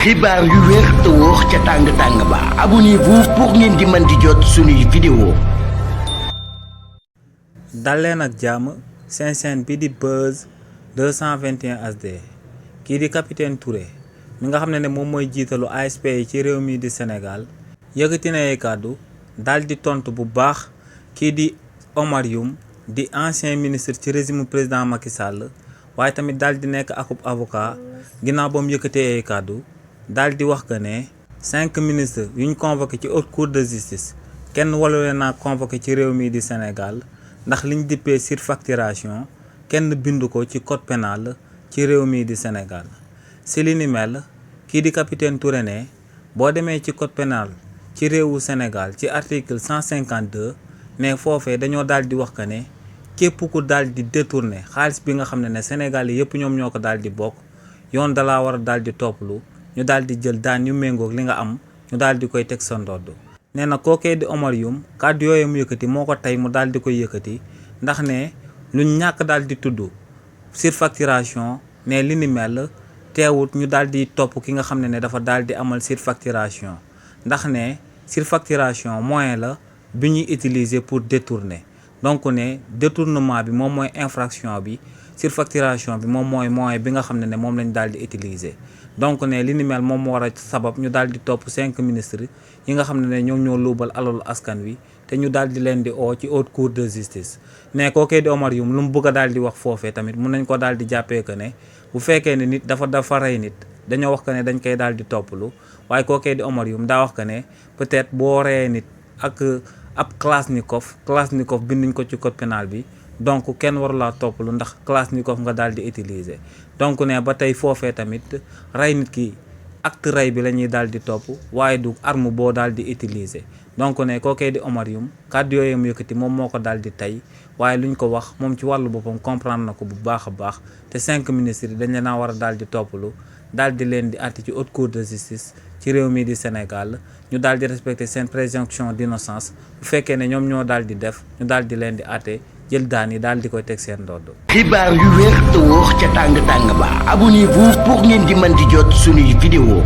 xibaar yu wér te wóor ca tàng-tàng ba abonnez-vous pour ngeen di mën di jot suñuy vidéo. dal leen ak jàmm seen chaîne bi di Buzz 221 HD kii di capitaine Touré mi nga xam ne moom mooy jiitalu ASP yi ci réew mi di Sénégal yëkkati na ay kàddu daal di tontu bu baax kii di Omar Youm di ancien ministre ci régime président Macky Sall waaye tamit daal di nekk akub avocat ginnaaw ba mu yëkkatee ay kàddu daal di wax que ne 5 ministres yu ñu convoqué ci haute cour de justice kenn walu leen naa convoqué ci réew mi di Sénégal ndax liñ dippee surfacturation kenn bindu ko ci code pénal ci réew mi di Sénégal si li ni mel kii di capitaine Touré ne boo demee ci code pénal ci réewu Sénégal ci article 152 ne foofee dañoo daal di wax que ne képp ku daal di détourné xaalis bi nga xam ne Sénégal yi yëpp ñoom ñoo ko daal di bokk yoon dalaa war a daal di topplu ñu daal di jël daan yu méngoog li nga am ñu daal di koy teg sa ndodd nee na kookee di Omar Youm kàddu yooyu mu yëkkati moo ko tey mu daal di koy yëkkati ndax ne lu ñàkk daal di tudd surfacturation ne li ni mel teewut ñu daal di topp ki nga xam ne dafa daal di amal surfacturation ndax ne surfacturation moyen la bi ñuy utiliser pour détourner donc ne détournement bi moom mooy infraction bi surfacturation bi moom mooy moyen bi nga xam ne moom lañ daal di utiliser donc ne li ni mel moom moo war a sabab ñu daal di topp 5 ministres yi nga xam ne ñoom ñoo luubal alalu askan wi te ñu daal di leen di oo ci haute cour de justice ne kookee di Omar Youm lu mu bëgg a daal di wax foofee tamit mun nañ ko daal di jàppee que ne bu fekkee ne nit dafa rey nit dañoo wax que ne dañ koy daal di topplu waaye kookee di Omar Youm daa wax que ne peut-être boo reyee nit ak ab Kalachnikov binduñ ko ci code pénal bi donc kenn warulaa toppalu ndax Kalachnikov nga daal di utiliser donc ne ba tey foofee tamit rey nit ki acte rey bi la ñuy daal di topp waaye du arme boo daal di utiliser donc ne kookee di Omar Youm kàddu yooyu mu yëkkati moom moo ko daal di tey waaye luñ ko wax moom ci wàllu boppam comprendre na ko bu baax a baax te 5 ministres yi dañ leen a war a daal di toppalu daal di leen di àtte ci haute cour de justice ci réew mi di Sénégal ñu daal di respecter seen présomption d'innocence bu fekkee ne ñoom ñoo daal di def ñu daal di leen di àtte jël daan yi daal di koy teg seen ndodd. xibaar yu wér te wóor ca tàng-tàng ba abonnez-vous pour ngeen di mën di jot suñuy vidéo.